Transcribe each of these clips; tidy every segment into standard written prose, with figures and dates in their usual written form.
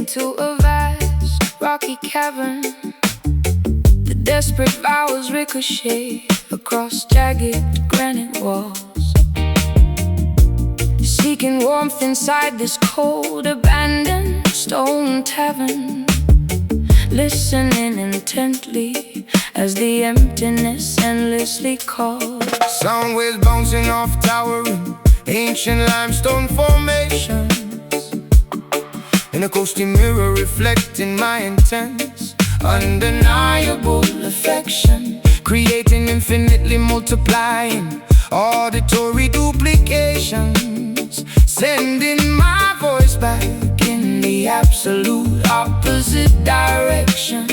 into a vast rocky cavern. The desperate vows ricochet across jagged granite walls, seeking warmth inside this cold, abandoned stone tavern. Listening intently as the emptiness endlessly calls. Sound waves bouncing off towering ancient limestone formations, in a ghostly mirror reflecting my intense, undeniable affection, creating infinitely multiplying auditory duplications, sending my voice back in the absolute opposite direction.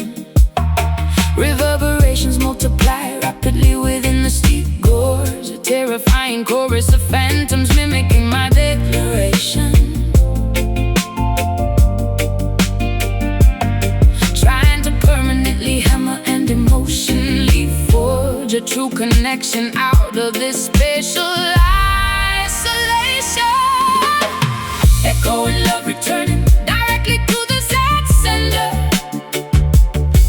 Reverberations multiply rapidly within the steep gorge, a terrifying chorus of phantoms mimicking my declaration, trying to permanently hammer and emotionally forge a true connection out of this spatial isolation. Echoing love returning directly to the sad sender,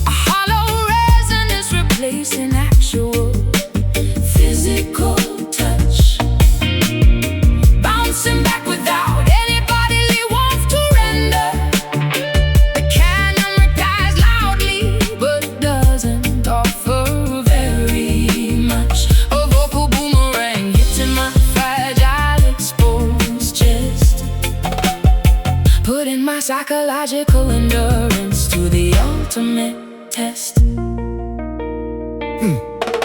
a hollow resonance replacing actual physical touch, bouncing back without any bodily warmth to render. The canyon replies loudly but doesn't offer very much. A vocal boomerang hitting my fragile exposed chest, putting my psychological endurance to the ultimate test.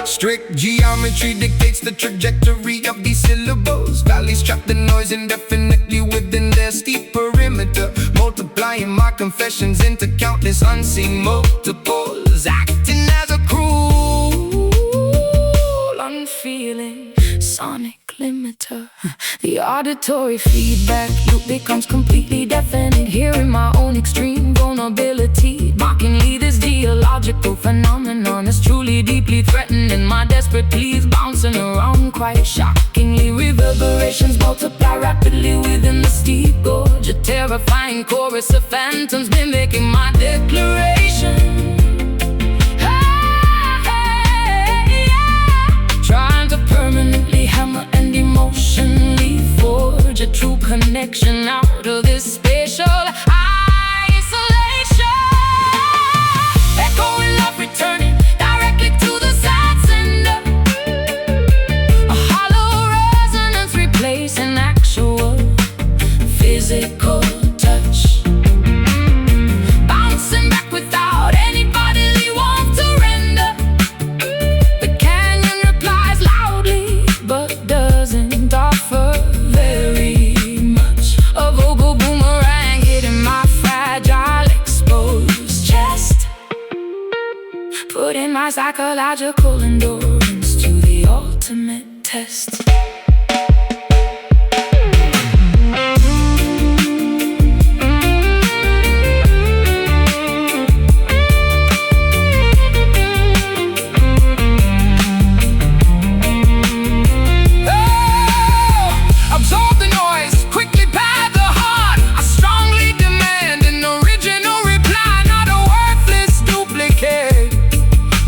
Strict geometry dictates the trajectory of these syllables. Valleys trap the noise indefinitely within their steep perimeter, multiplying my confessions into countless unseen multiples, acting as a cruel, Unfeeling sonic limiter. The auditory feedback loop becomes completely deafening, hearing my own extreme vulnerability. Mockingly, this geological phenomenon is truly deeply threatening my desperate pleas, bouncing around quite shockingly. Reverberations multiply rapidly within the steep gorge, a terrifying chorus of phantoms mimicking my declaration, trying to permanently hammer and emotionally forge a true connection out of this spatial isolation. Echoing love returning directly to the sad sender, a hollow resonance replacing actual physical touch, bouncing back without any bodily warmth to render. The canyon replies loudly but doesn't offer very much. A vocal boomerang hitting my fragile exposed chest, putting my psychological endurance to the ultimate test. absorb the noise, quickly pad the heart. I strongly demand an original reply, not a worthless duplicate.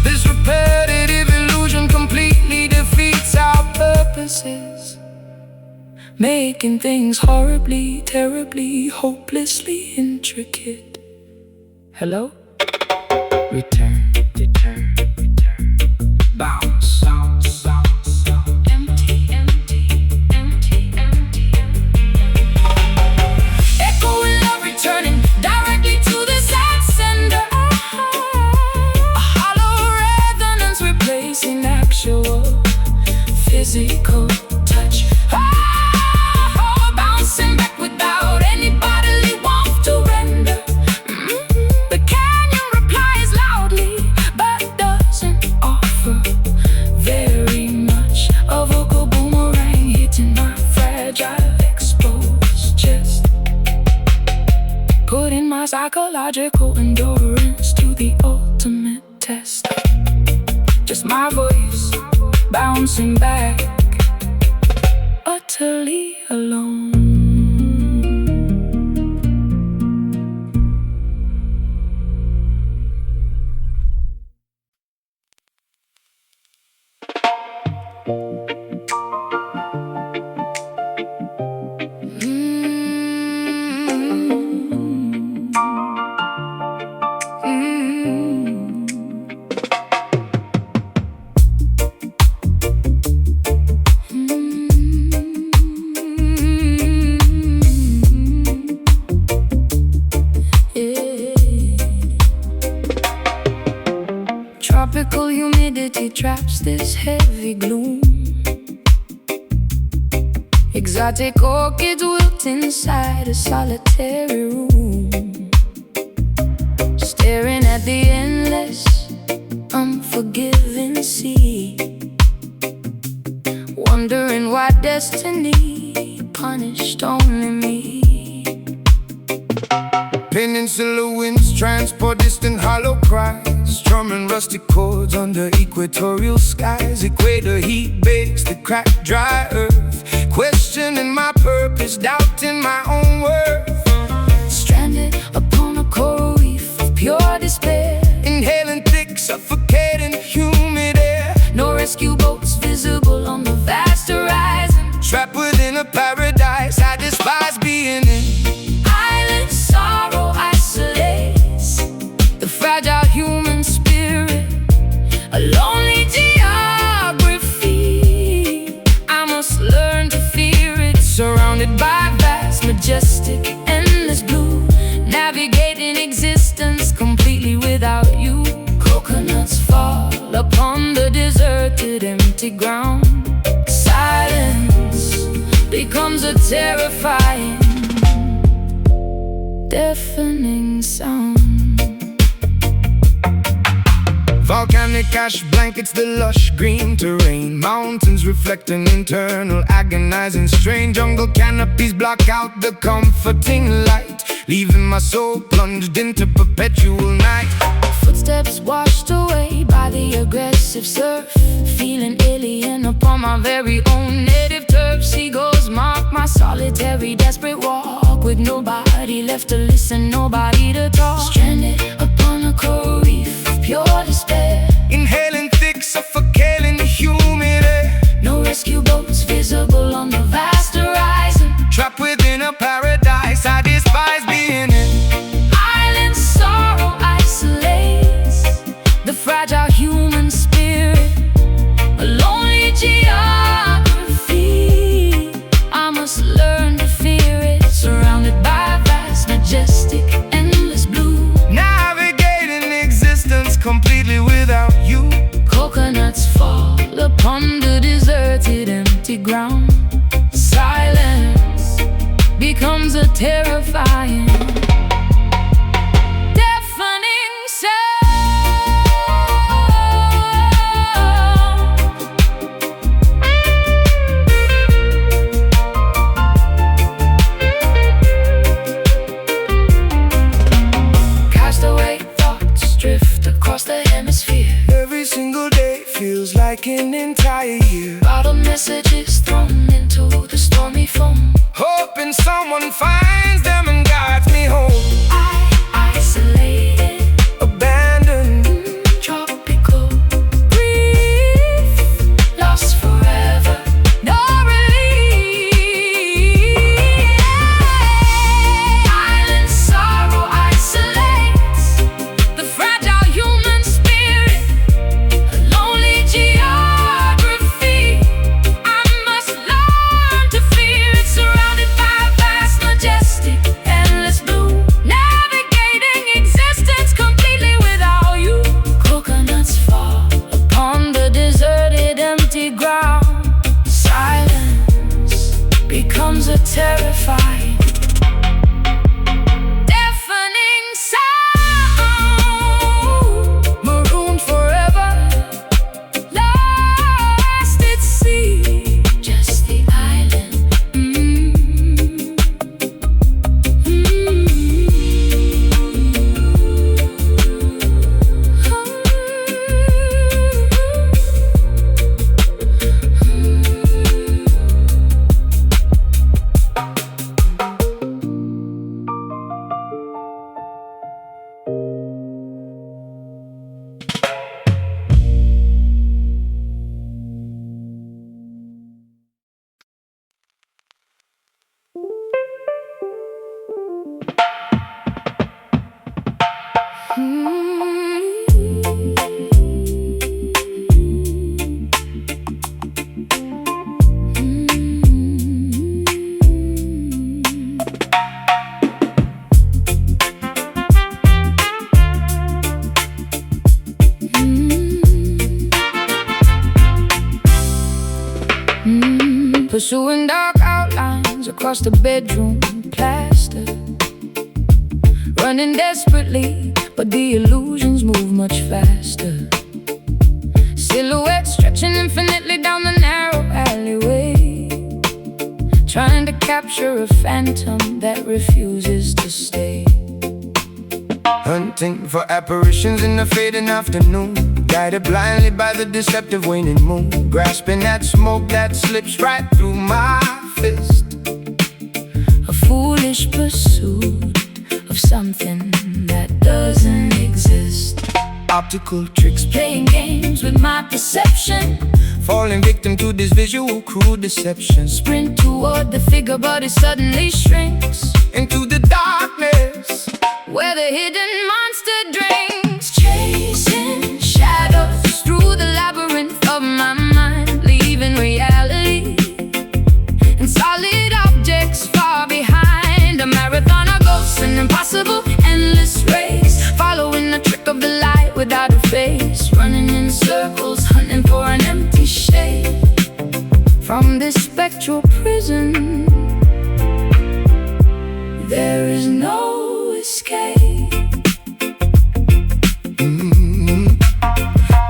This repetitive illusion completely defeats our purposes, making things horribly, terribly, hopelessly intricate. Hello? Return, return, return. Bounce, bounce, bounce, bounce. Empty, empty, empty, empty, echoing love returning directly to the sad sender, a hollow resonance replacing actual physical touch. Bouncing back without any bodily warmth to render. The canyon replies loudly but doesn't offer very much. A vocal boomerang hitting my fragile exposed chest, putting my psychological endurance to the ultimate test. Just my voice bouncing back, utterly alone. Tropical humidity traps this heavy gloom. Exotic orchids wilt inside a solitary room, staring at the endless, unforgiving sea, wondering why destiny punished only me. Peninsula winds transport distant hollow cries, strumming rusty chords under equatorial skies. Equator heat bakes the cracked dry earth, questioning my purpose, doubting my own worth. Stranded upon a coral reef of pure despair, inhaling thick, suffocating, humid air. no rescue boats visible on the vast horizon. Trapped within a paradise I despise being in. Island sorrow isolates the fragile human spirit, a lonely geography. I must learn to fear it, surrounded by vast, majestic, endless blue, navigating existence completely without you. Coconuts fall upon the deserted, empty ground. Silence becomes a terrifying, deafening sound. Volcanic ash blankets the lush green terrain, mountains reflect an internal agonizing strain. Jungle canopies block out the comforting light, leaving my soul plunged into perpetual night. Footsteps washed away by the aggressive surf, feeling alien upon my very own native turf. Seagulls mark my solitary, desperate walk, with nobody left to listen, nobody to talk. Stranded upon a coral reef of pure despair, Inhaling thick, suffocating, humid air. no rescue boats visible on the vast horizon. Trapped within a paradise I despise being in. Island sorrow isolates the fragile human spirit, a lonely geography. I must learn to fear it, surrounded by vast, majestic, endless blue, Navigating existence completely without you. coconuts fall upon the deserted, empty ground. Silence becomes a terrifying, deafening sound. Castaway thoughts drift across the hemisphere, Every single day feels like an entire year. bottled messages thrown into the stormy foam. Hoping someone finds them and guides me home. Isolated, Abandoned, tropical, grief, lost forever, no relief. Island sorrow isolates the fragile human spirit, a lonely geography. I must learn to fear it, surrounded by vast, majestic, endless blue, navigating existence completely without you. Coconuts fall upon the deserted, empty ground. Silence becomes a terrifying, deafening sound. Marooned forever, lost at sea, just the island. pursuing dark outlines across the bedroom plaster, running desperately, but the illusions move much faster. Silhouettes stretching infinitely down the narrow alleyway, trying to capture a phantom that refuses to stay. Hunting for apparitions in the fading afternoon, guided blindly by the deceptive waning moon, grasping at smoke that slips right through my fist. A foolish pursuit of something that doesn't exist. Optical tricks, Playing games with my perception, falling victim to this visual cruel deception. sprint toward the figure but it suddenly shrinks Into the darkness, where the hidden monster drinks. Chasing shadows through the labyrinth of my mind, leaving reality and solid objects far behind. A marathon of ghosts, an impossible endless race, following the trick of the light without a face, running in circles, hunting for an empty shade. From this spectral prison, there is no escape.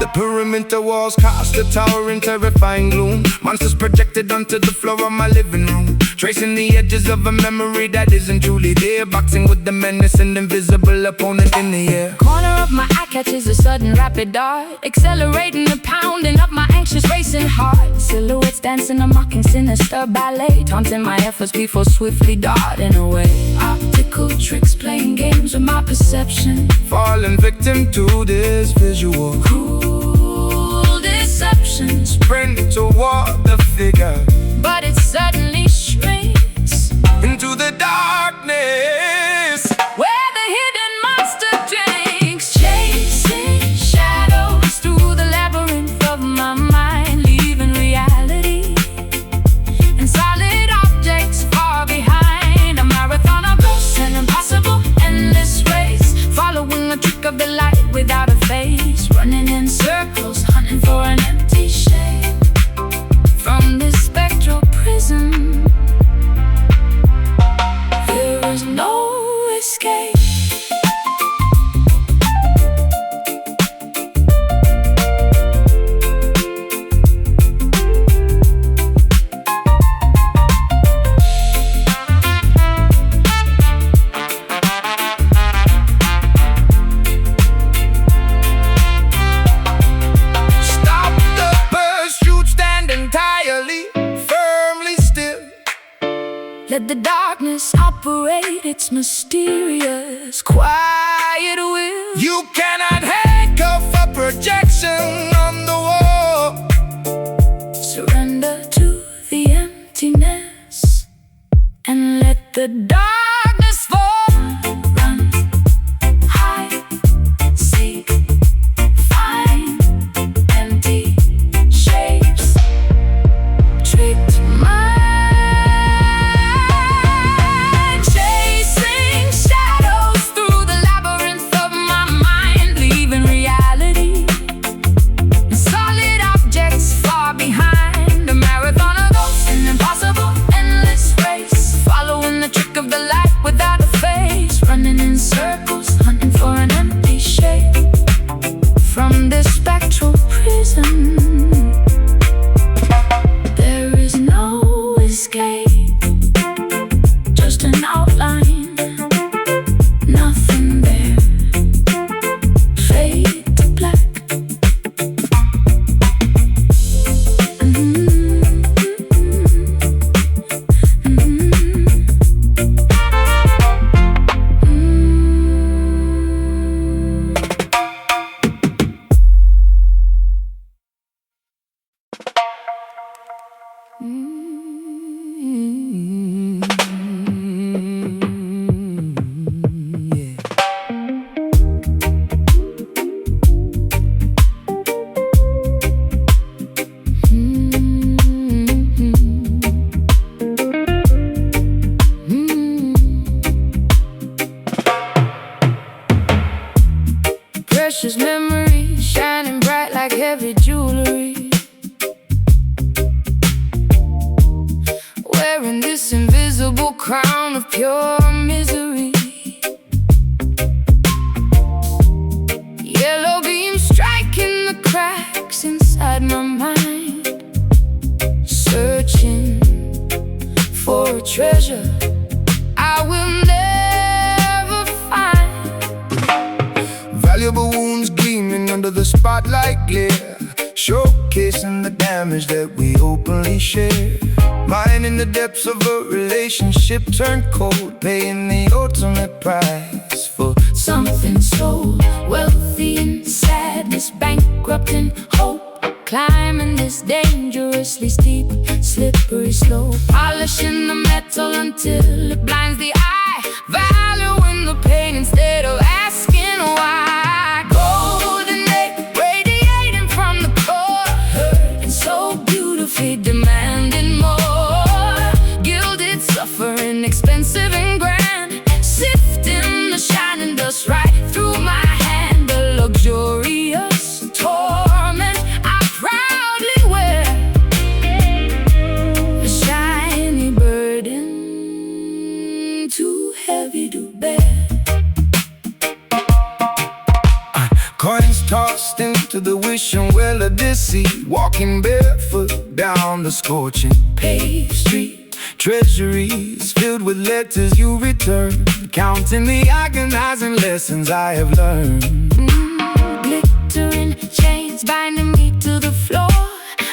the perimeter walls cast a towering, terrifying gloom. Monsters projected onto the floor of my living room, tracing the edges of a memory that isn't truly there, boxing with the menace and invisible opponent in the air. Corner of my eye catches a sudden rapid dart, accelerating the pounding of my anxious racing heart. Silhouettes dancing a mocking sinister ballet, taunting my efforts before swiftly darting away. Optical tricks, playing games with my perception, Falling victim to this visual cruel deceptions, sprint toward the figure, but it suddenly shrinks into the darkness, where the hidden monster drinks. Chasing shadows through the labyrinth of my mind, leaving reality and solid objects far behind. A marathon of ghosts, an impossible endless race, following the trick of the light without a face, running in circles, hunting for an empty shade. From this spectral prison, there is no escape. stop the pursuit, stand entirely, firmly still. Let the darkness operate its mysterious, quiet will. You cannot handcuff a projection on the wall. Surrender to the emptiness and let the darkness fall. Run, hide, seek, find empty shapes. Tricked mind, chasing shadows through the labyrinth of my mind, leaving reality and solid objects far behind. A marathon of ghosts, an impossible endless race, following the trick of the light without a face, running in circles, hunting for an empty shape. From this spectral prison, there is no escape. Just an outline, nothing there. Fade to black. Precious memories shining bright like heavy jewelry. of pure misery. Yellow beams striking the cracks inside my mind, searching for a treasure I will never find. Valuable wounds gleaming under the spotlight glare, showcasing the damage that we openly share. Mine in the depths of a relationship turned cold, paying the ultimate price for something so wealthy in sadness, bankrupt in hope. Climbing this dangerously steep, slippery slope, polishing the metal until it blinds the eye, valuing the pain instead of asking why. Golden age radiating from the core, hurting so beautifully, demanding more. Gilded suffering, expensive and grand, sifting the shining dust right through my hand. A luxurious torment I proudly wear, a shiny burden too heavy to bear. coins tossed into the wishing well of deceit, walking barefoot down the scorching paved street. Treasuries filled with letters you return, counting the agonizing lessons I have learned. Glittering chains binding me to the floor,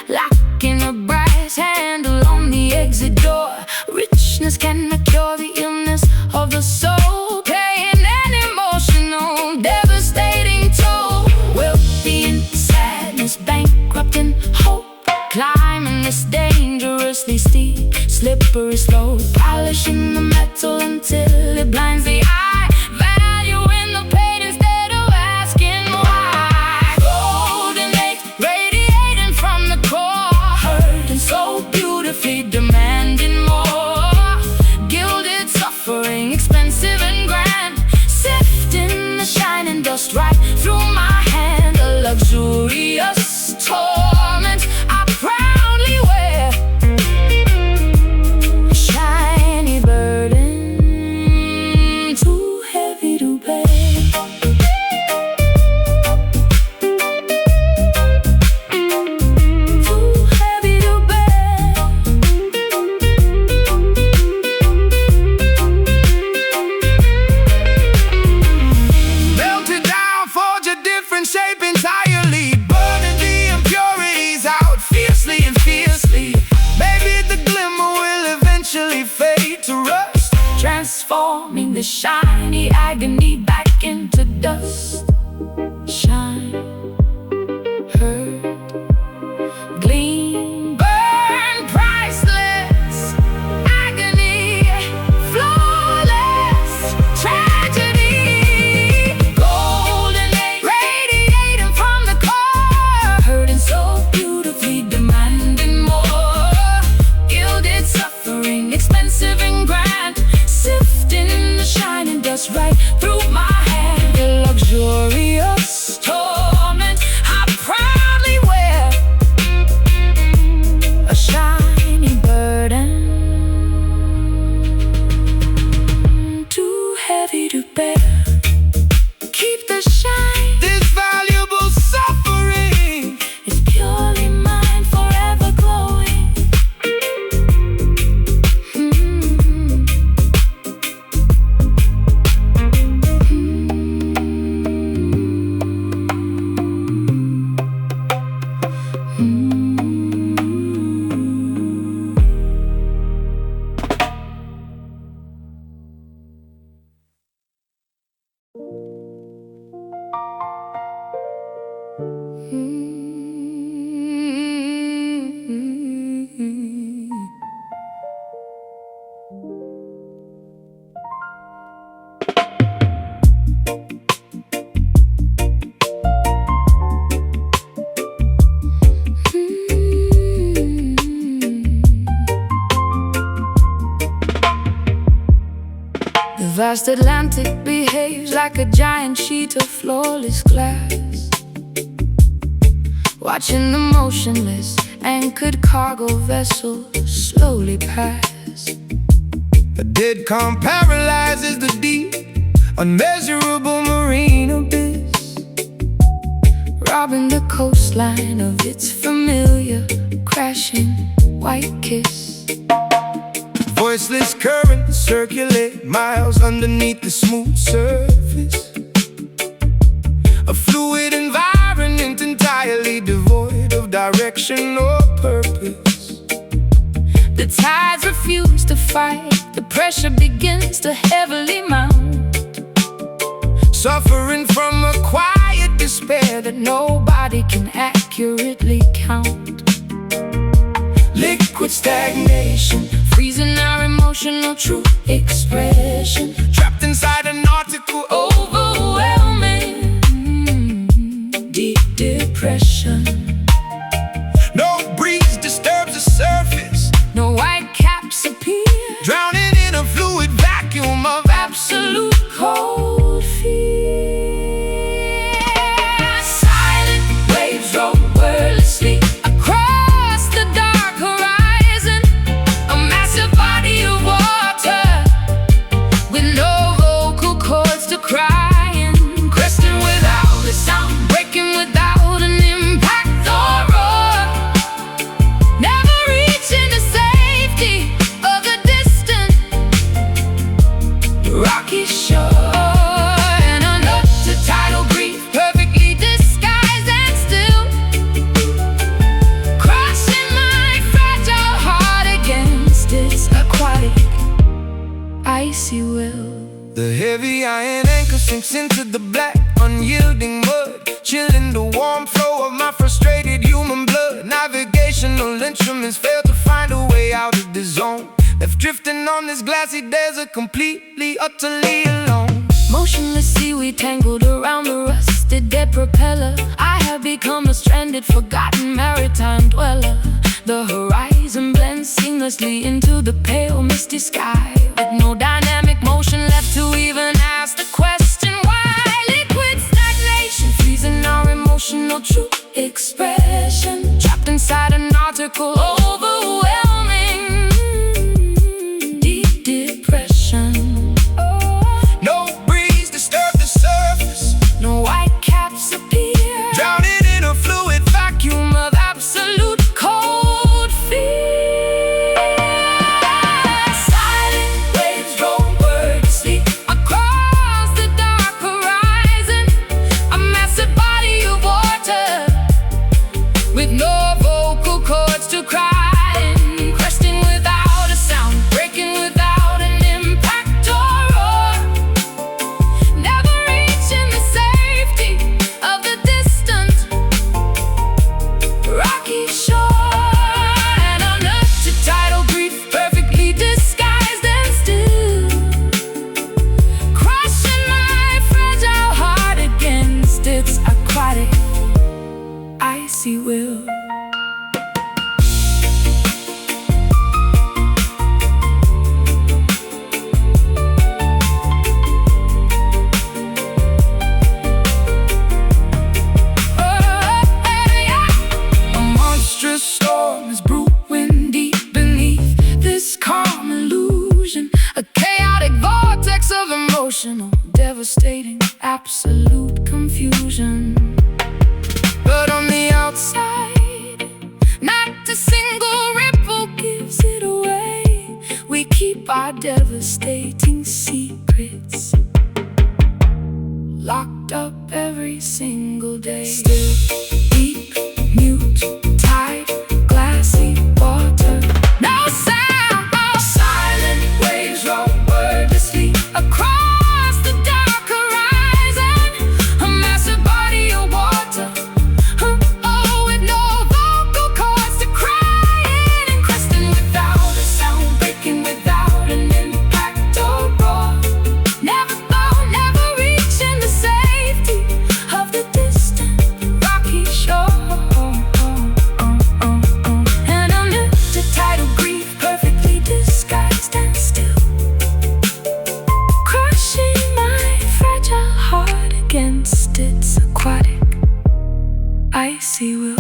locking a brass handle on the exit door. Richness cannot cure the illness of the soul, paying an emotional, devastating toll. Wealthy in sadness, bankrupt in hope, climbing this dangerously steep, slippery slope, polishing the metal until it blinds the eye, valuing the pain instead of asking why. Golden age radiating from the core, hurting so beautifully, demanding more. Gilded suffering, expensive and grand, sifting the shining dust right through my hand. A luxurious torment I proudly wear, a shiny burden too heavy to bear. Too heavy to bear. Melted down, forge a different shape entirely, burning the impurities out fiercely and fiercely. Maybe the glimmer will eventually fade to rust, Transforming the shiny agony back into dust. Shine, hurt, gleam, burn, priceless. Agony, flawless, tragedy. Golden age radiating from the core, hurting so beautifully, demanding more. Gilded suffering, expensive and grand, sifting the shining dust right through my hand. A luxurious torment I proudly wear, a shiny burden too heavy to bear. Keep the shine, this valuable suffering. it's purely mine, forever glowing. The vast Atlantic behaves like a giant sheet of flawless glass, watching the motionless anchored cargo vessels slowly pass. A dead calm paralyzes the deep, unmeasurable marine abyss, robbing the coastline of its familiar crashing white kiss. Voiceless currents circulate miles underneath the smooth surface, a fluid environment entirely devoid of direction or purpose. The tides refuse to fight, the pressure begins to heavily mount, suffering from a quiet despair that nobody can accurately count. Liquid stagnation, freezing our emotional true expression, trapped inside an article, overwhelming, deep depression. No breeze disturbs the surface, no white caps appear, drowning in a fluid vacuum of absolute cold fear. Silent waves roll wordlessly across the dark horizon, a massive body of water with no vocal cords to cry in, cresting without a sound, breaking without an impact or roar, never reaching the safety of the distant rocky shore. And under the tidal grief, perfectly disguised and still, crushing my fragile heart against its aquatic icy will. the heavy iron anchor sinks into the black, unyielding mud, chilling the warm flow of my frustrated human blood. Navigational instruments fail to find a way out of the zone, left drifting on this glassy desert, completely, utterly alone. Motionless seaweed tangled around the rusted dead propeller, I have become a stranded, forgotten maritime dweller. The horizon blends seamlessly into the pale, misty sky, with no dynamic motion left to even ask the question why. Liquid stagnation, freezing our emotional true expression, trapped inside an article, overwhelming, deep depression. No breeze disturbs the surface, No white caps appear, drowning in a fluid vacuum of absolute cold fear. Silent waves roll wordlessly across the dark horizon, a massive body of water with no vocal cords to cry in, cresting without a sound, breaking without an impact or roar, never reaching the safety of the distant rocky shore. And under the tidal grief, perfectly disguised and still, crushing my fragile heart against its aquatic icy will. A monstrous storm is brewing deep beneath this calm illusion, a chaotic vortex of emotional, devastating, absolute confusion. But on the outside, not a single ripple gives it away. We keep our devastating secrets locked up every single day. Still, deep, mute, tide, glassy water, no sound. Silent waves roll wordlessly across the dark horizon, a massive body of water, with no vocal cords to cry in, and cresting without a sound, breaking without an impact or roar, never reaching the safety of the distant rocky shore. And under the tidal grief, perfectly disguised and still, crushing my fragile heart against its aquatic icy will,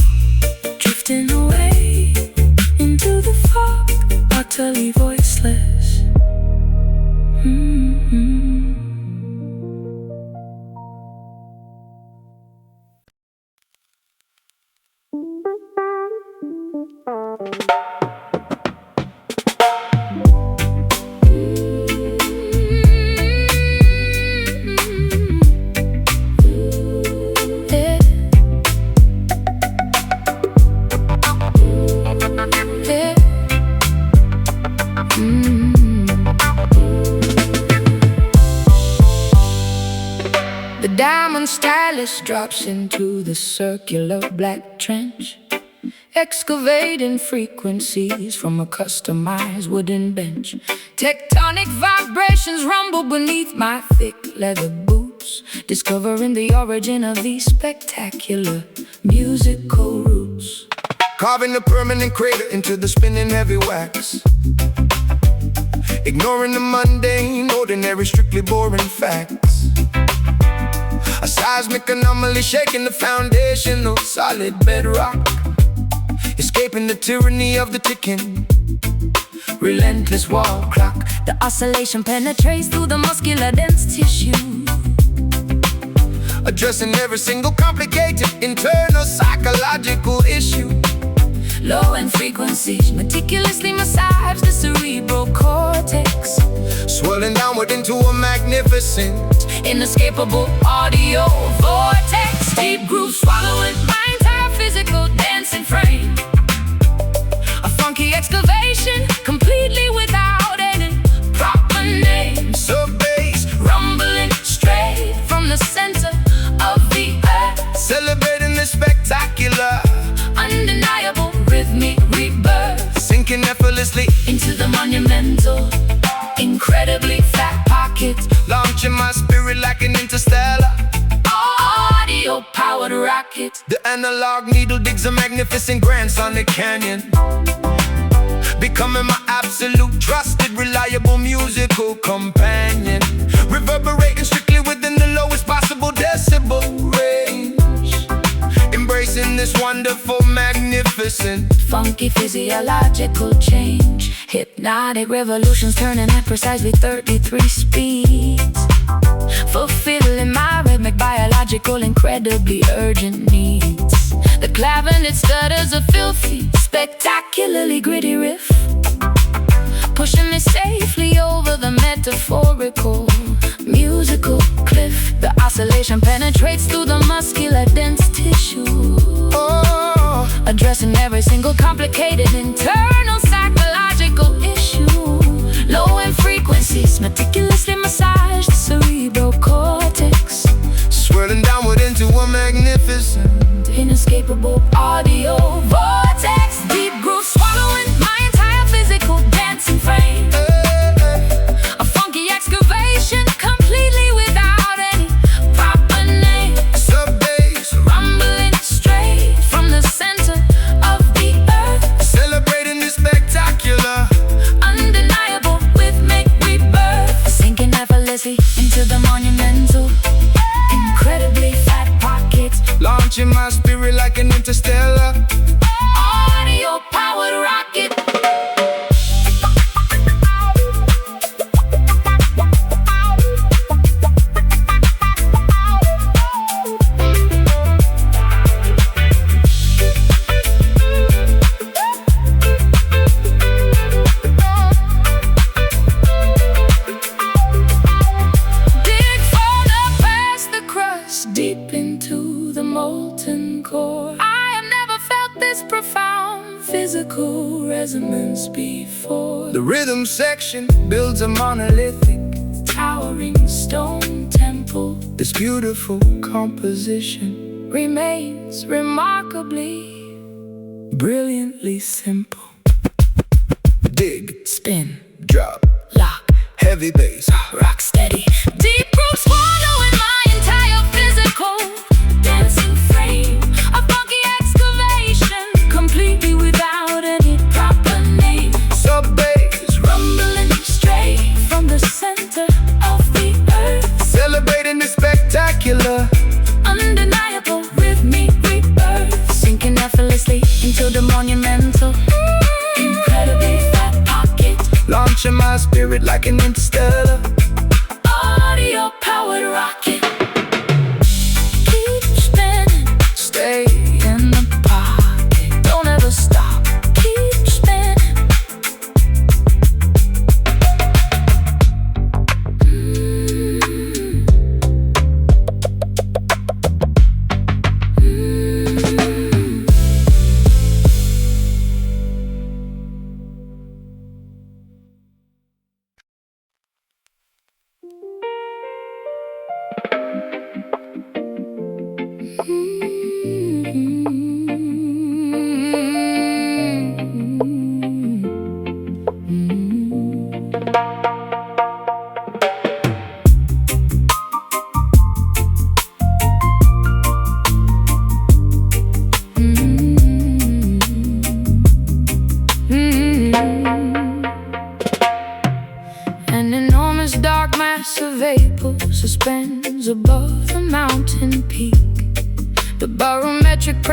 drifting away into the fog, utterly voiceless, stylist drops into the circular black trench, excavating frequencies from a customized wooden bench. Tectonic vibrations rumble beneath my thick leather boots, discovering the origin of these spectacular musical roots. Carving a permanent crater into the spinning heavy wax, ignoring the mundane, ordinary, strictly boring facts. A seismic anomaly shaking the foundation of solid bedrock, escaping the tyranny of the ticking, relentless wall clock. The oscillation penetrates through the muscular dense tissue, addressing every single complicated internal psychological issue. Low-end frequencies meticulously massage the cerebral cortex, swirling downward into a magnificent, inescapable audio vortex. Deep grooves swallowing my entire physical dancing frame, a funky excavation completely without any proper name. Sub-bass rumbling straight from the center of the earth, celebrating the spectacular, undeniable rhythmic rebirth, sinking effortlessly into the monumental, incredibly fat pockets, launching my spirit like an interstellar, audio-powered rocket. The analog needle digs a magnificent grand sonic canyon, becoming my absolute, trusted, reliable musical companion, reverberating strictly within the lowest possible decibel range, embracing this wonderful, magnificent, funky physiological change. Hypnotic revolutions turning at precisely 33 speeds, fulfilling my rhythmic, biological, incredibly urgent needs. The clavinet stutters a filthy, spectacularly gritty riff, pushing me safely over the metaphorical, musical cliff. The oscillation penetrates through the muscular dense tissue, addressing every single complicated internal psychological issue. Low-end frequencies meticulously massage the cerebral cortex, swirling downward into a magnificent, inescapable audio vortex. Deep groove swallowing my entire physical dancing frame, a funky excavation completely without any proper name. Sub-bass rumbling straight from the center of the earth, celebrating the spectacular, undeniable rhythmic rebirth, sinking effortlessly into the monumental, incredibly fat pockets, launching my spirit like an interstellar, audio-powered rocket. Dig further past the crust, deep into the molten core. I have never felt this profound physical resonance before. the rhythm section builds a monolithic, Towering stone temple this beautiful composition, remains remarkably, brilliantly simple. dig, Spin, drop, lock, heavy bass, rock steady. Deep groove swallowing my entire physical dancing frame, a funky excavation completely without any proper name. sub-bass Rumbling straight from the center of the earth, celebrating the spectacular, undeniable rhythmic rebirth, sinking effortlessly into the monumental, incredibly fat pocket, launching my spirit like an interstellar, audio-powered rocket. Keep spinning, stay in the pocket, don't ever stop. Keep spinning.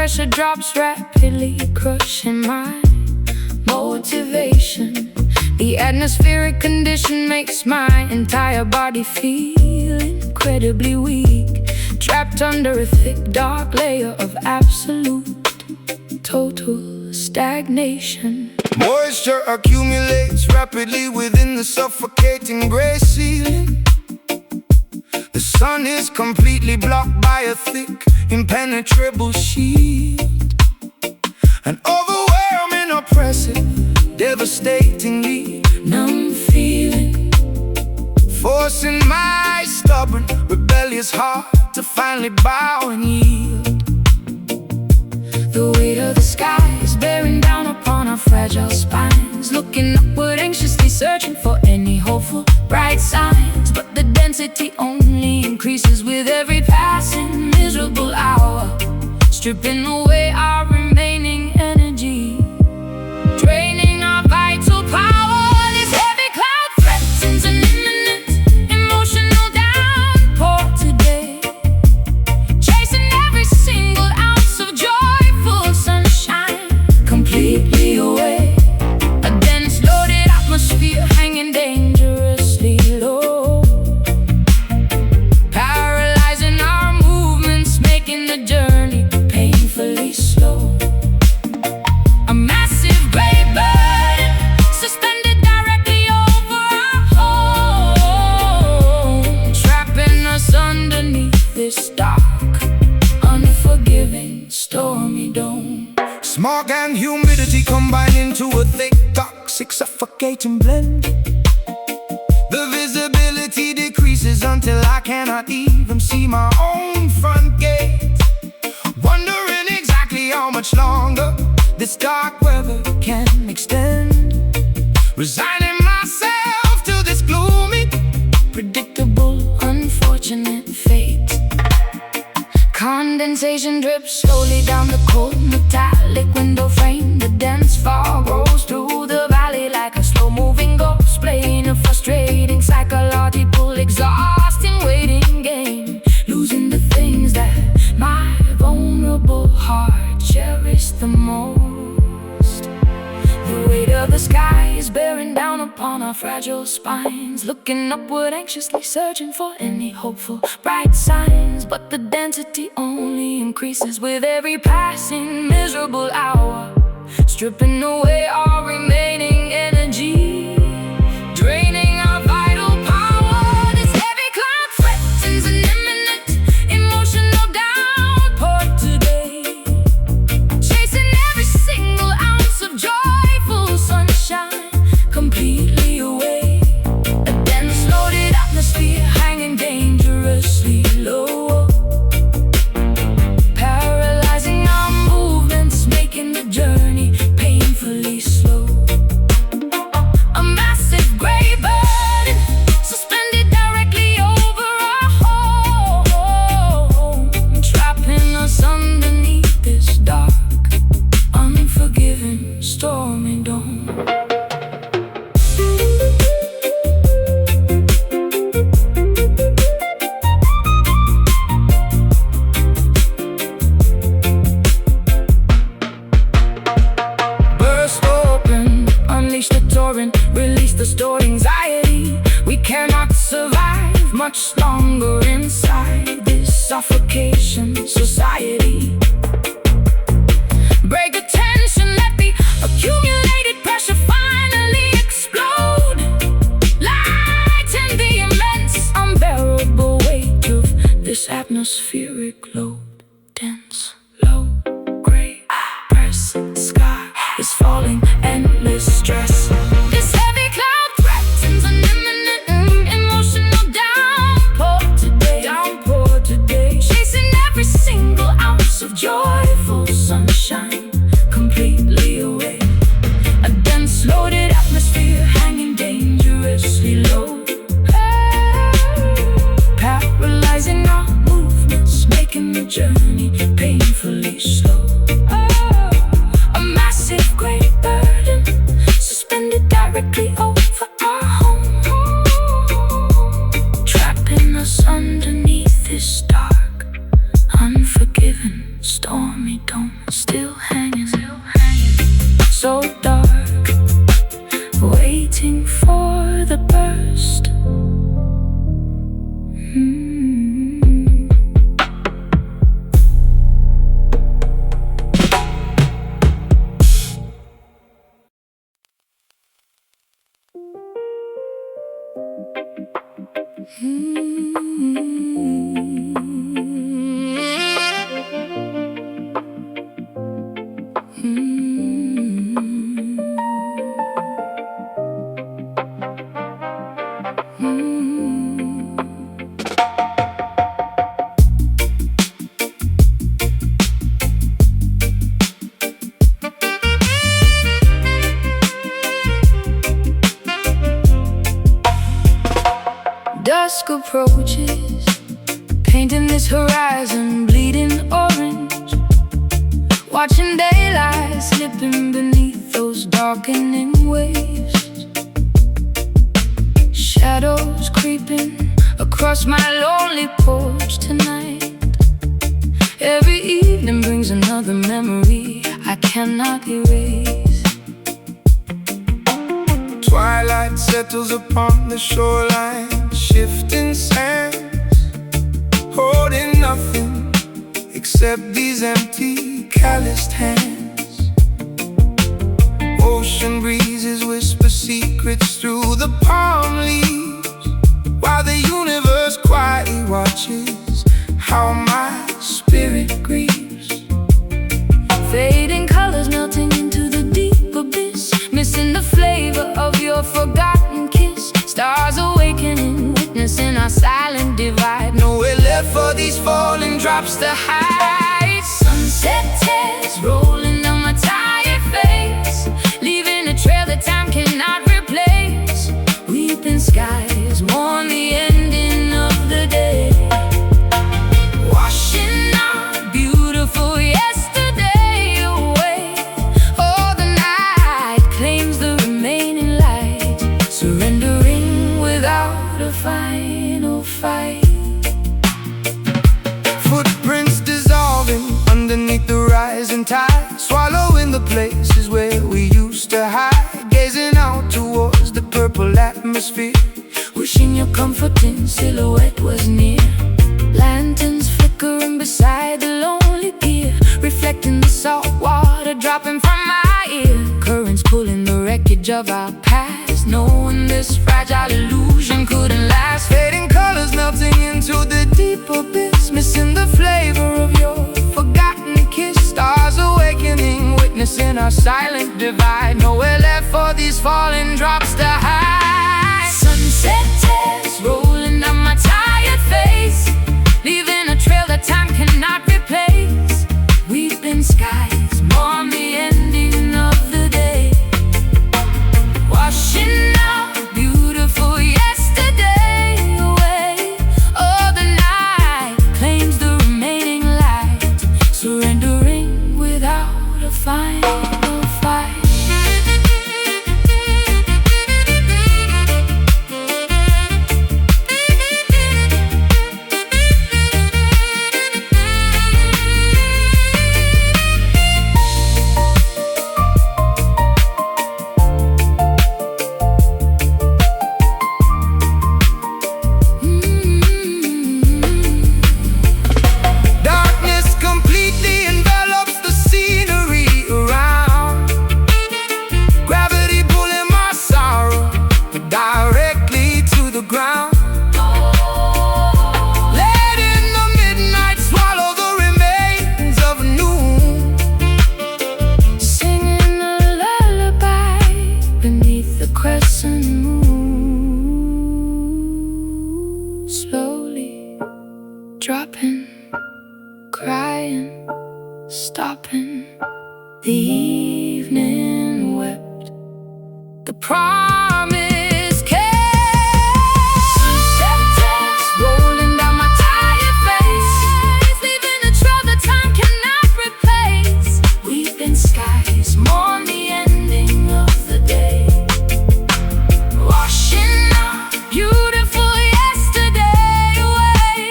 pressure drops rapidly, crushing my motivation. The atmospheric condition makes my entire body feel incredibly weak, trapped under a thick, dark layer of absolute, total stagnation. Moisture accumulates rapidly within the suffocating gray ceiling. The sun is completely blocked by a thick, impenetrable shield. An overwhelming, oppressive, devastatingly numb feeling, forcing my stubborn, rebellious heart to finally bow and yield. The weight of the sky is bearing down upon our fragile spines, looking upward, anxiously searching for any hopeful, bright signs. But the density only increases with every passing miserable hour, stripping away our remaining energy, draining our vital power. This heavy cloud threatens an imminent emotional downpour today, chasing every single ounce of joyful sunshine completely away. A dense, loaded atmosphere hanging dangerously low, paralyzing our movements, making the journey painfully slow. A massive gray burden suspended directly over our home, trapping us underneath this dark, unforgiving, stormy dome. Smog and humidity combine into a thick, toxic, suffocating blend. The visibility decreases until I cannot even see my own front gate, wondering exactly how much longer this dark weather can extend. Resigning myself to this gloomy, Predictable, unfortunate fate. Condensation drips slowly down the cold metallic window frame. The dense fog rolls through the valley like a slow-moving ghost, playing a frustrating, psychological, exhausting waiting game, losing the things that my vulnerable heart cherished the most. The weight of the sky is bearing down upon our fragile spines, looking upward, anxiously searching for any hopeful, bright signs. But the density only increases with every passing miserable hour, stripping away our remaining energy, draining our vital power. This heavy cloud threatens an imminent emotional downpour today, chasing every single ounce of joyful sunshine completely away. A dense, loaded atmosphere hanging dangerously low, paralyzing our movements, making the journey painfully slow. A massive gray burden suspended directly over our home, trapping us underneath this dark, unforgiving, stormy dome. Burst open, unleash the torrent, release the stored anxiety. We cannot survive much longer inside this suffocation society. Break the tension, let the accumulated pressure finally explode, lighten the immense, unbearable weight of this atmospheric load. Dense, low, gray, oppressive sky is falling, endless stress. This heavy cloud threatens an imminent emotional downpour today, chasing every single ounce of joyful sunshine still hanging, so dark, waiting for the burst. Dusk approaches, painting this horizon bleeding orange, watching daylight slipping beneath those darkening waves. Shadows creeping across my lonely porch tonight. Every evening brings another memory I cannot erase. Twilight settles upon the shoreline, shifting sands, holding nothing except these empty, calloused hands. Ocean breezes whisper secrets through the palm leaves, while the universe quietly watches how my spirit grieves. Fading colors melting into the deep abyss, missing the flavor of your forgotten kiss. Stars awakening, witnessing our silent divide. Nowhere left for these falling drops to hide. Sunset tears rolling down my tired face, leaving a trail that time cannot replace. Weeping skies mourn the ending of the day, washing our beautiful yesterday away. Oh, the night claims the remaining light, surrendering without a final fight. Footprints dissolving underneath the rising tide, swallowing the places where we used to hide. Gazing out towards the purple atmosphere, Wishing your comforting silhouette was near. Lanterns flickering beside the lonely pier, reflecting the salt water dropping from my ear. Currents pulling the wreckage of our past, knowing this fragile illusion couldn't last. fading colors melting into the deep abyss, missing the flavor of your forgotten kiss. Stars awakening, witnessing our silent divide. Nowhere left for these falling drops to hide. Sunset tears rolling down my tired face, leaving a trail that time cannot replace. Weeping skies mourn the ending of the day, washing out beautiful yesterday away. Oh, the night claims the remaining light, surrendering without a final fight. Darkness completely envelops the scenery around. Gravity pulling my sorrow directly to the ground. Letting the midnight swallow the remains of noon. Singing a lullaby beneath the crescent moon. Slowly dropping, crying, stopping. The evening wept, the promise kept. Sunset tears rolling down my tired face, leaving a trail that time cannot replace. Weeping skies mourn the ending of the day, washing out beautiful yesterday away.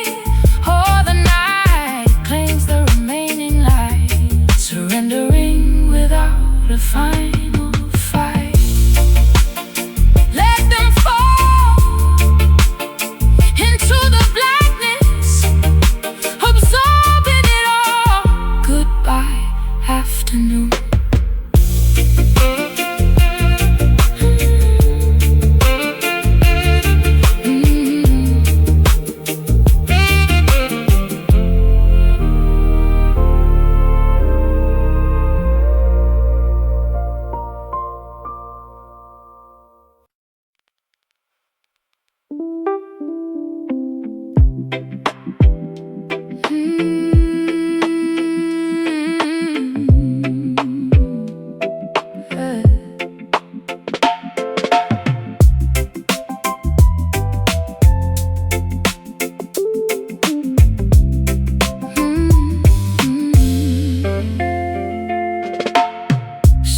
Oh, the night claims the remaining light, surrendering the final fight. Let them fall into the blackness, absorbing it all. Goodbye, afternoon.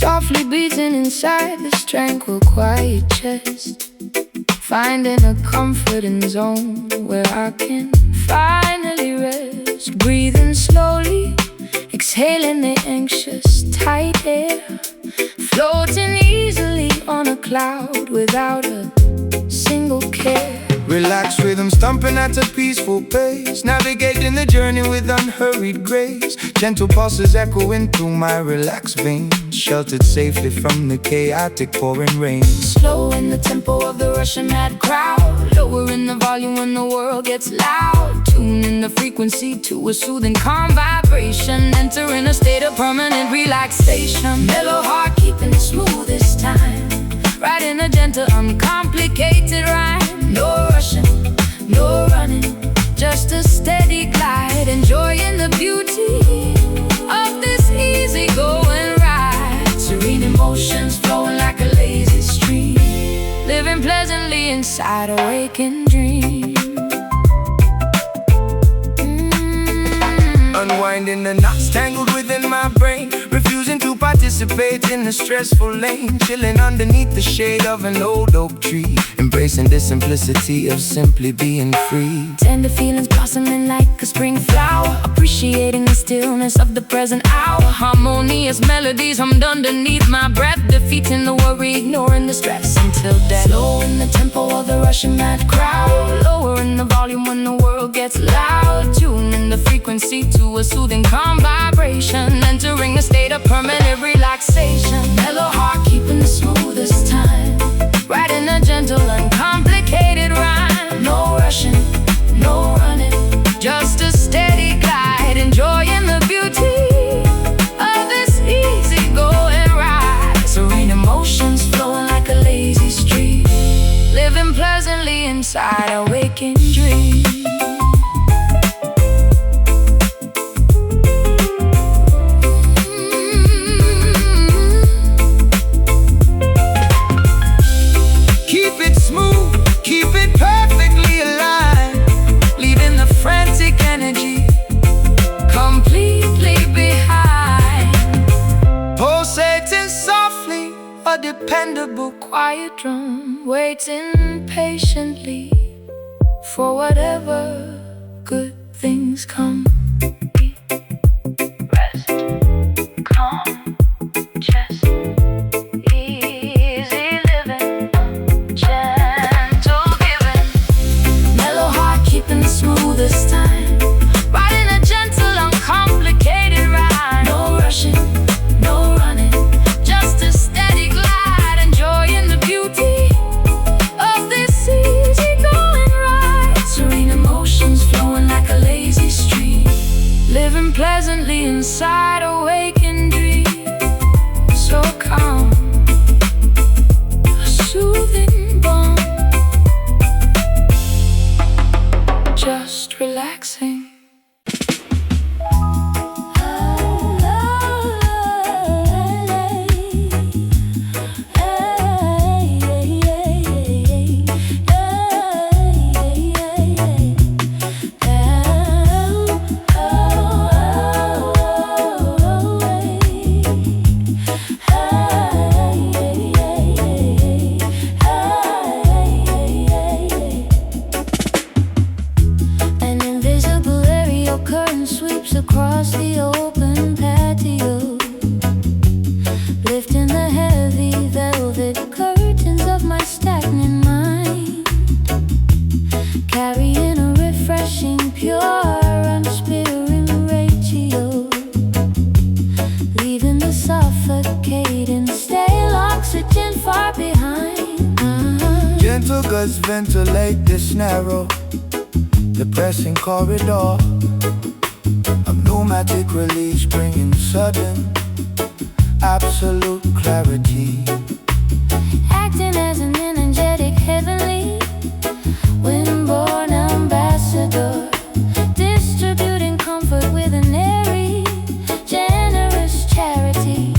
Softly beating inside this tranquil, quiet chest, finding a comforting zone where I can finally rest. Breathing slowly, exhaling the anxious, tight air, floating easily on a cloud without a single care. Relaxed rhythm stomping at a peaceful pace, navigating the journey with unhurried grace. Gentle pulses echoing through my relaxed veins, sheltered safely from the chaotic pouring rain. Slowing the tempo of the rushing mad crowd, lowering the volume when the world gets loud, tuning the frequency to a soothing calm vibration, entering a state of permanent relaxation. Mellow heart keeping it smooth this time, writing a gentle uncomplicated rhyme. No rushing, no running, just a steady glide, enjoying the beauty of this easy-going ride. Serene emotions flowing like a lazy stream, living pleasantly inside a waking dream. Unwinding the knots tangled within my brain, refusing to participate in the stressful lane. Chilling underneath the shade of an old oak tree, embracing the simplicity of simply being free. Tender feelings blossoming like a spring flower, appreciating the stillness of the present hour. Harmonious melodies hummed underneath my breath, defeating the worry, ignoring the stress until death. Slowing the tempo of the rushing mad crowd, lowering the volume when the world gets loud, tuning the frequency to a soothing calm vibration, entering a state of permanent relaxation. Mellow heart keeping the smoothest time, writing a gentle uncomplicated rhyme. No rushing, no running, just a steady glide, enjoying the beauty of this easy-going ride. Serene emotions flowing like a lazy stream, living pleasantly inside a waking dream. A dependable quiet drum, waiting patiently for whatever good things come. Rest, calm, chest, easy living, gentle giving. Mellow heart keeping the smoothest time, writing a gentle, uncomplicated rhyme. No rushing, no running, just a steady glide, enjoying the beauty of this easy-going ride. Serene emotions flowing like a lazy stream, suffocating, stale oxygen far behind. Gentle gusts ventilate this narrow, depressing corridor of pneumatic release, bringing sudden, absolute clarity. Acting as an energetic heavenly, wind-born ambassador, distributing comfort with an airy, generous charity.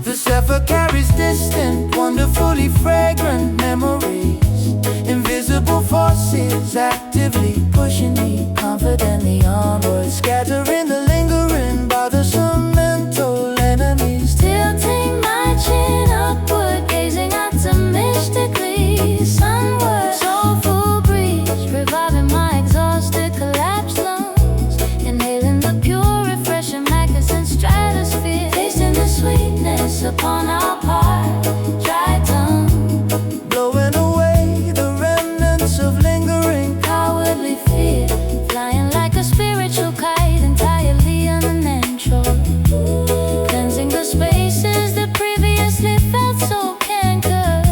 The zephyr carries distant, wonderfully fragrant memories. Invisible forces actively pushing me confidently onward, scattering the lingering bothersome mental enemies. Tilting my chin upward, gazing optimistically sunward. Soulful breeze, reviving my exhausted, collapsed lungs. Inhaling the pure, refreshing magnificent stratosphere. Tasting the sweetness upon our part, dry tongue. Blowing away the remnants of lingering Cowardly fear, flying like a spiritual kite, entirely unnatural. Cleansing the spaces that previously felt so cankered.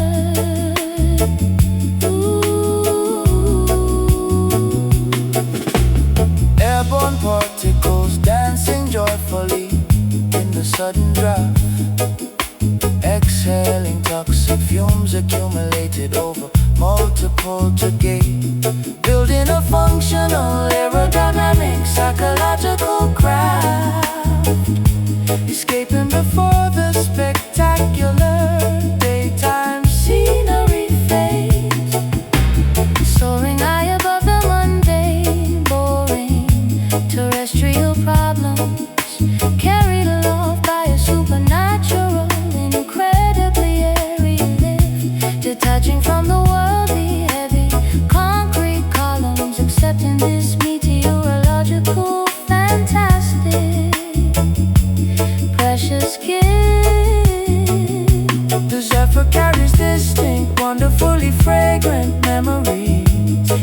airborne particles dancing joyfully in the sudden draft. Exhaling toxic fumes accumulated over multiple decades, building a functional aerodynamic psychological craft. Escaping before the spectacular daytime scenery fades. Soaring high above the mundane, boring, terrestrial problems, carried aloft by a supernatural, incredibly airy lift. Detaching from the worldly, heavy concrete columns, accepting this meteorological fantastic precious gift. The zephyr carries distinct, wonderfully fragrant memories.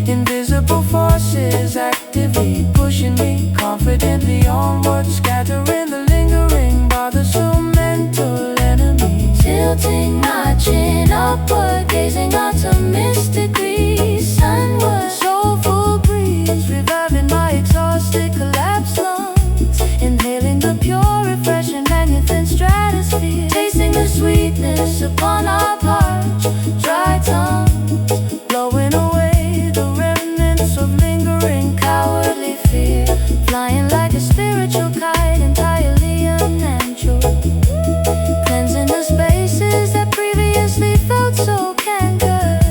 Invisible forces actively pushing me confidently onward, scattering the lingering bothersome mental enemies. Tilting my chin upward, gazing optimistically sunward. Soulful breeze, reviving my exhausted, collapsed lungs. Inhaling the pure, refreshing, magnificent stratosphere. Tasting the sweetness upon our parched, dry tongue. Blowing away the remnants of lingering Cowardly fear, flying like a spiritual kite, entirely unnatural. Cleansing the spaces that previously felt so cankered.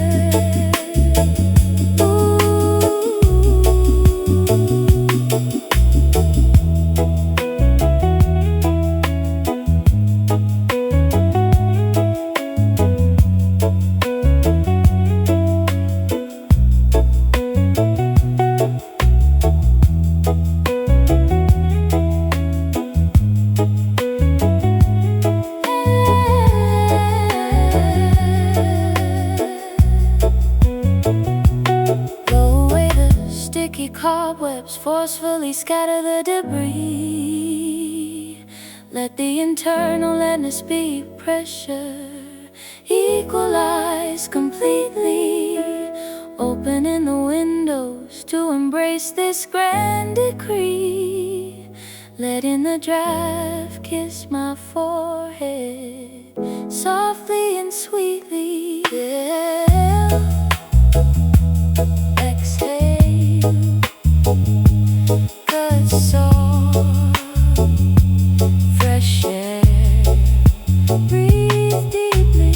Cobwebs forcefully scatter the debris. Let the internal atmosphere pressure equalize completely, opening the windows to embrace this grand decree. Letting the draft kiss my forehead softly and sweetly. Yeah. Exhale, good soul, fresh air, breathe deeply.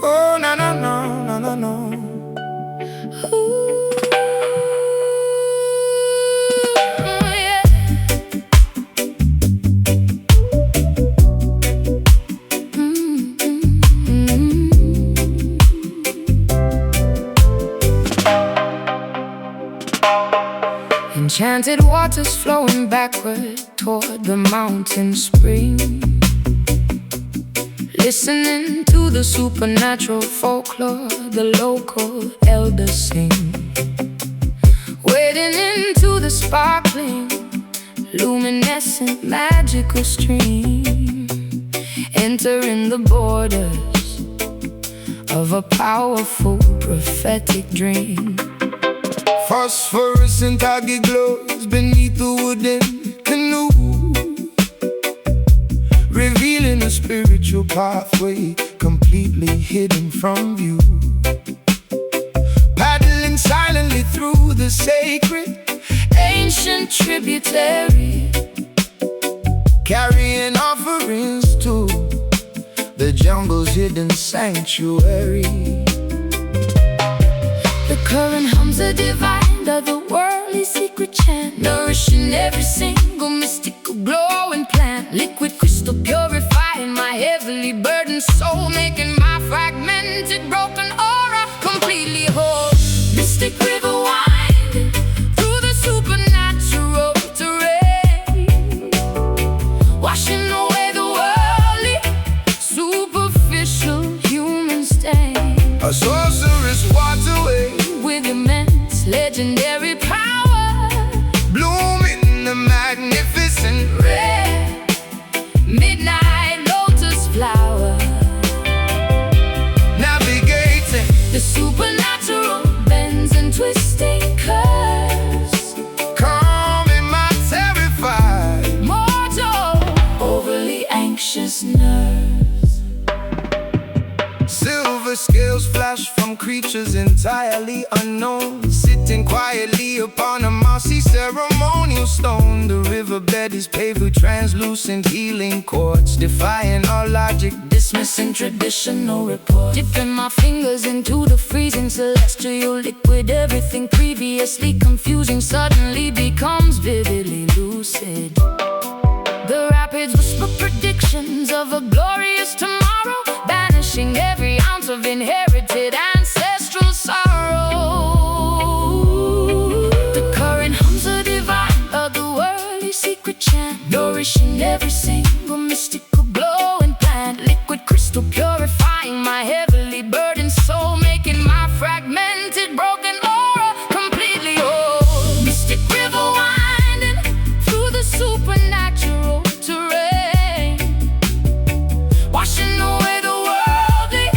Oh, no, no, no, no, no, no. Ooh, yeah. Enchanted waters flowing backward toward the mountain spring, listening to the supernatural folklore the local elders sing, wading into the sparkling, luminescent, magical stream, entering the borders of a powerful prophetic dream. Phosphorescent algae glows beneath the wooden canoe, revealing a spiritual pathway completely hidden from view. Paddling silently through the sacred Ancient tributary, carrying offerings to the jungle's hidden sanctuary. the current hums a divine, otherworldly secret chant, nourishing every single mystical glowing plant. Liquid crystal purifying my heavily burdened soul, making my fragmented broken aura completely whole. Mystic river winding through the supernatural terrain, washing away the worldly, superficial human stain. A sorceress waterway, With immense legendary power, blooming the magnificent red midnight lotus flower, navigating the supernatural bends and twisting curves, calming my terrified mortal, overly anxious nerves. silver scales flash from creatures entirely unknown, sitting quietly upon a mossy ceremonial stone. The riverbed is paved with translucent healing quartz, defying all logic, Dismissing traditional report, dipping my fingers into the freezing celestial liquid. Everything previously confusing suddenly becomes vividly lucid. The rapids whisper predictions of a glorious tomorrow, banishing every ounce of inherited ancestral sorrow. The current hums a divine, otherworldly secret chant, nourishing every single mystical glowing plant. Liquid crystal purifying my heavily burdened soul, making my fragmented broken aura completely whole. Mystic river winding through the supernatural terrain, washing away the worldly,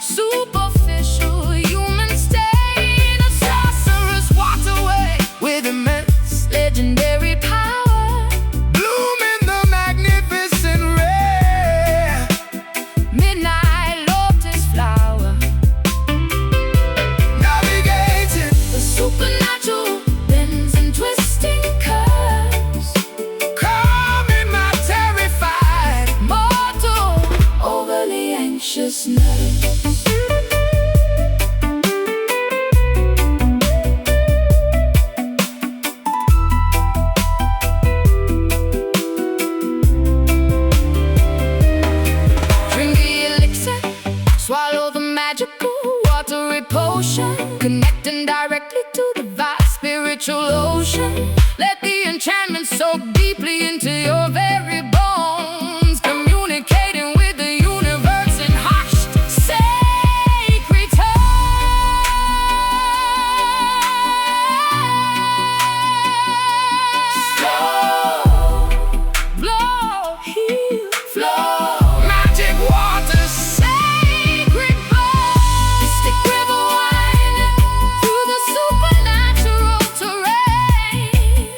superficial human stain. A sorcerer's waterway with immense legendary power, blooming the magnificent red midnight lotus flower, navigating the supernatural bends and twisting curves, calming my terrified mortal, overly anxious nerves. Drink the elixir, swallow the magical watery potion, connecting directly to the vast spiritual ocean. Let the enchantment soak deeply into your very bones, communicating with the universe in hushed, sacred tones. Blow, heal, flow, magic waters, sacred flow. Mystic river winding through the supernatural terrain,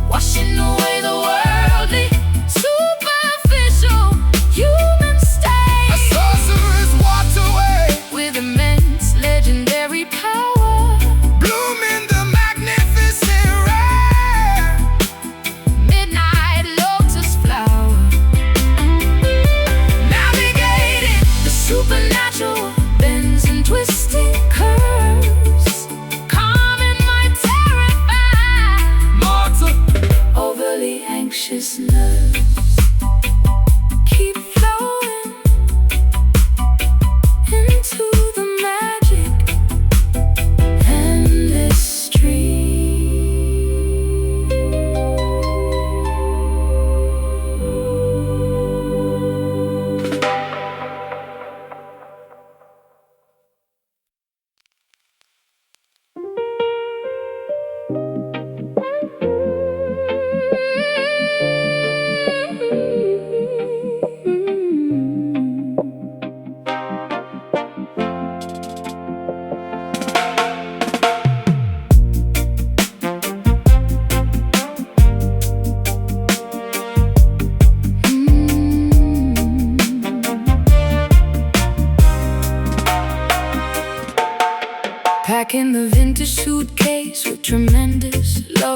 washing away the worldly,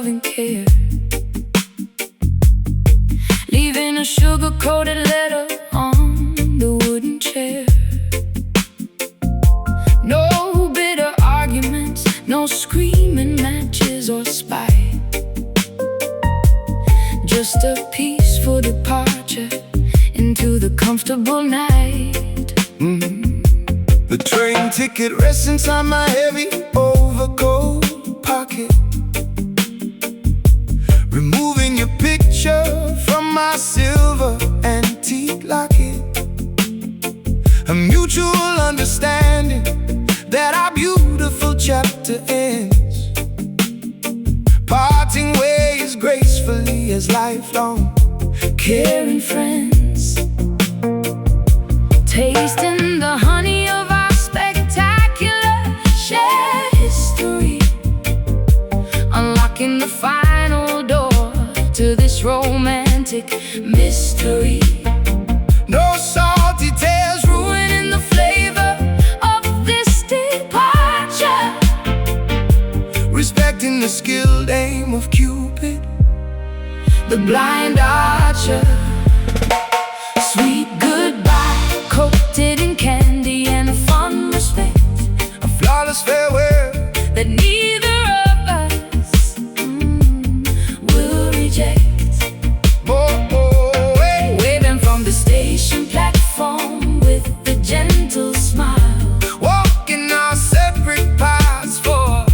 love and care, leaving a sugar-coated letter on the wooden chair. No bitter arguments, no screaming matches or spite, just a peaceful departure into the comfortable night. The train ticket rests inside my heavy overcoat pocket, removing your picture from my silver antique locket. A mutual understanding that our beautiful chapter ends, parting ways gracefully as lifelong Caring friends, tasting the honey of our spectacular shared history, unlocking the final door to this romantic mystery. No salty tales Ruining the flavor of this departure, respecting the skilled aim of Cupid, the blind archer. Sweet goodbye, coated in candy and fond respect, a flawless farewell that neither of us will reject. Waving from the station platform with a gentle smile, walking our separate paths for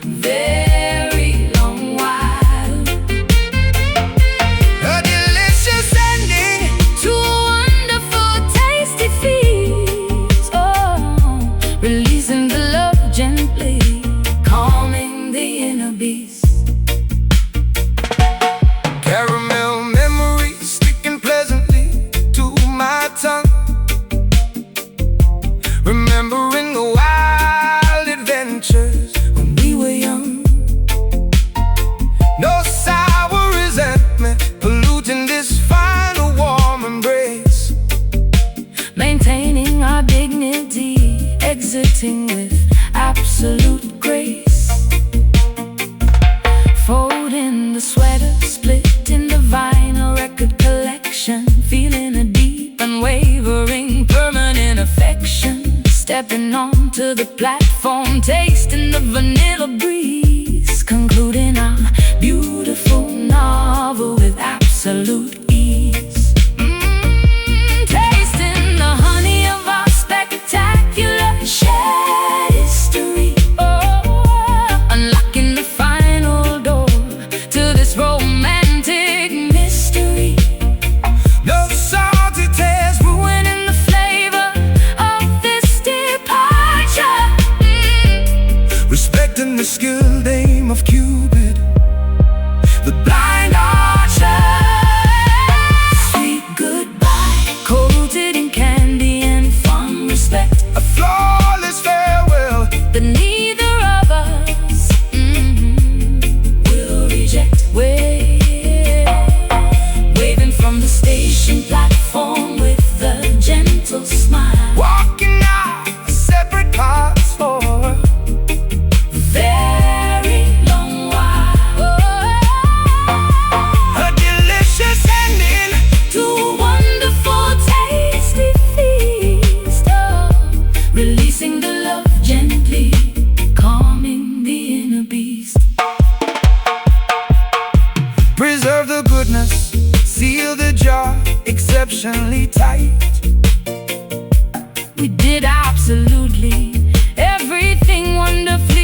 very long while. a delicious ending To a wonderful, tasty feast. Oh, releasing the love gently, calming the inner beast. caramel memories sticking pleasantly to my tongue, remembering the wild adventures When we were young, no sour resentment polluting this final warm embrace, maintaining our dignity, exiting with absolute grace. Folding the sweater, splitting the vinyl record collection, feeling a deep, unwavering, permanent affection. Stepping onto the platform, tasting the vanilla breeze, concluding our beautiful novel with absolute ease. Tasting the honey of our spectacular shared history. Oh, unlocking the final door to this romantic mystery. no salty tales Ruining the flavor of this departure. respecting the skilled aim of Cupid, the blind archer. Sweet goodbye, coated in candy and fond respect, A flawless farewell that neither of us will reject. Waving from the station platform with a gentle smile, walking our separate paths for very long while. a delicious ending To a wonderful, tasty feast. Oh, releasing the love gently, calming the inner beast. Preserve the goodness, seal the jar exceptionally tight. We did absolutely everything wonderfully